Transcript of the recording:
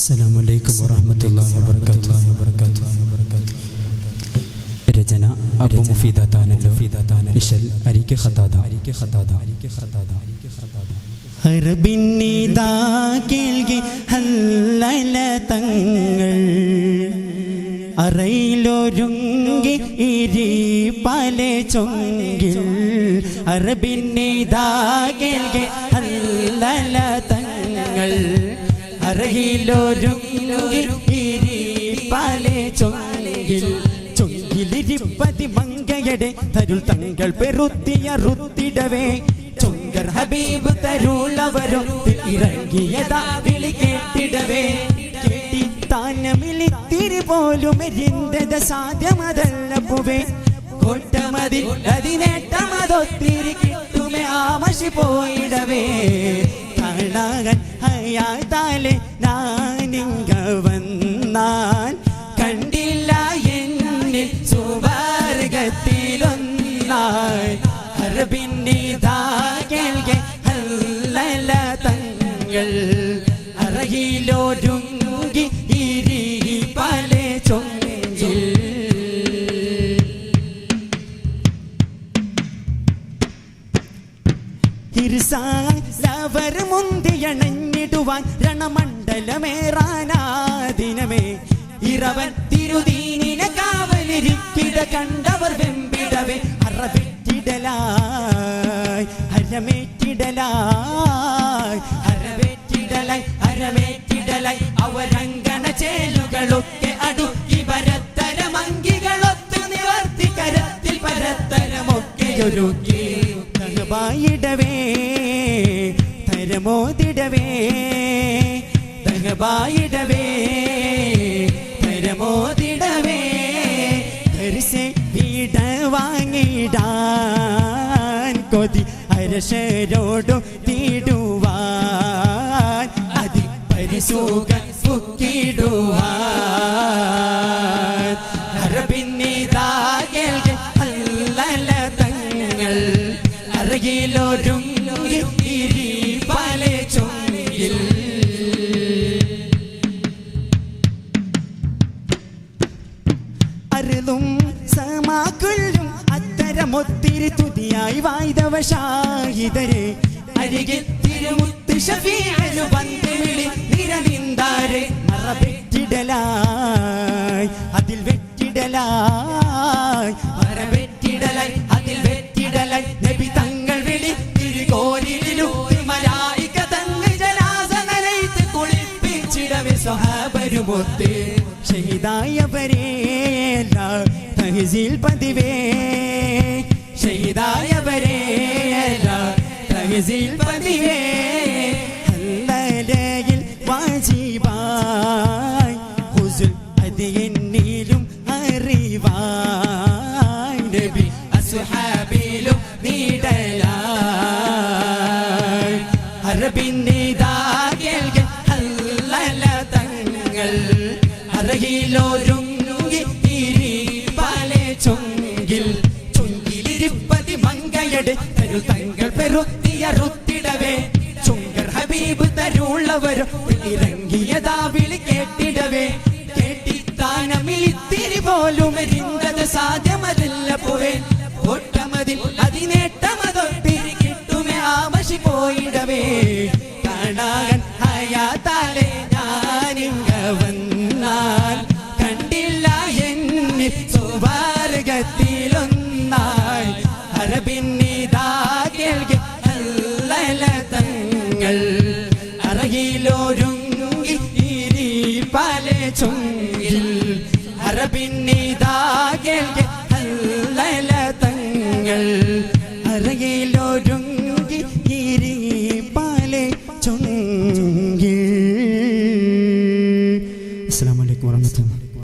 السلام عليكم ورحمة الله وبركاته. രചന അബു മുഫീദ താനല്ലോ ഇശൽ അരികെ ഖതാദ ഹർബിന്നിദാ കേൾകി ഹല്ലല തങ്ങൾ അറയിലൊരുങ്ങി ഇരി പല ചൊങ്കിൽ ഹർബിന്നിദാ കേൾകി ഹല്ലല തങ്ങൾ അറയിലൊരുങ്ങി ഇരി പല ചൊങ്കിൽ ചൊങ്കിലിരിപ്പതി മങ്കയുടെ തരുൾ തങ്ങൾ പെറുത്തിയ റുത്തിടവേ ചൊങ്കർ ഹബീബ് തരുളവരൊത്ത് ഇറങ്ങിയതാ വിളി കേട്ടിടവേ കേട്ടി താനമിളിത്തിരി പോലും എരിന്തത് സാധ്യമതല്ല പൂവേ കോട്ടമതിൽ അതിനേട്ടമതൊത്തിരി കിട്ടുമേ ആമശി പോയിടവേ കാണാൻ അയാതാലെ ഞാനിങ്ങ വന്നാൽ കണ്ടില്ല എന്നിൽ സുവർഗത്തിലൊന്നായി ഹർബിന്നിദാ കേൾകെ ഹല്ലല തങ്ങൾ അറയിലൊരുങ്ങി ഇരി പല ചൊങ്കിൽ ിർസാലവർ മുന്തിയണഞ്ഞിടുവാൻ രണമണ്ഡലമേറാനാദിനമേ ഇറവൻ തിരുദീനിനെ കാവലിരിക്കിട കണ്ടവർ വെമ്പിടവേ അറവെറ്റിടലായി അരവേറ്റിടലായി അവരങ്കണ ചേലുകളൊക്കെ അടുക്കി പരത്തരമങ്കികളൊത്തു നിവർത്തി കരത്തിൽ പരത്തരമൊക്കെ ഒരുക്കി തഹബായിടവേ തരമോതിടവേ തഹബായിടവേ തരമോതിടവേ ധരിസെ വീട വാങ്ങിടാൻ കൊതി അരശരോടു തീടുവാൻ അതി പരിസൂക പുക്കിടുവാൻ ഹർബിന്നിദാ കേൾകെ ഹല്ലല തങ്ങൾ അറയിലൊരുങ്ങി ഇരി പല ചൊങ്കിൽ അരുളും സമാക്കുല്ലും അത്തരമൊത്തിരി തുതിയായി വായ്തവ ഷാഹിദരെ അരികെ തിരുമുത്ത് ഷഫീഅനു വന്ന് വിളി നിരനിന്താരെ മറവെറ്റിടലായി അതിൽ വെറ്റിടലായി മറവെറ്റിടലായി അതിൽ വെറ്റിടലായി നബി തങ്ങൾ വിളി തിരുകോരിലൂത്തി മലായിക തങ്ങൾ ജനാസ നനയിത്ത് കുളിപ്പിച്ചിടവേ സ്വഹാബരുമൊത്ത് ഷഹീദായവരേ തഹ്സീൽ പതിവേ ഷഹീദായവരേ തഹ്സീൽ പതിവേ ഹല്ലലയിൽ വാജിബായി ഹുസുൽ അത് എന്നിലും അറിവായി നബി അസ്ഹാബിലും നീടലായി ഹർബിന്നിദാ കേൾകെ ഹല്ലല തങ്ങൾ അറയിലൊരുങ്ങി ഇരി പല ചൊങ്കിൽ ചൊങ്കിലിരിപ്പതി മങ്കയുടെ തരുൾ തങ്ങൾ പെറുത്തിയ റുത്തിടവേ ചൊങ്കർ ഹബീബ് തരുളവരോ ഇറങ്ങിയതാ വിളി കേട്ടിടവേ കേട്ടിത്താനമിത്തിരി പോലും എരിന്തത് സാധ്യമതല്ല പോവേ ഒട്ടമതിൽ അതിനേട്ടമതൊത്തിരി കിട്ടുമേ ആമശി പോയിടവേ കാണാൻ ഹയാതാലെ ഞാനിങ്ങ വന്നാൽ കണ്ടില്ല എന്നിൽ സുവർഗത്തിലൊന്നായി ഹർബിന്നിദാ കേൾകെ ഹല്ലല തങ്ങൾ അറയിലൊരുങ്ങി ഇരി പല ചൊങ്കിൽ ഹർബിന്നിദാ കേൾകെ ഹല്ലല തങ്ങൾ അറയിലൊരുങ്ങി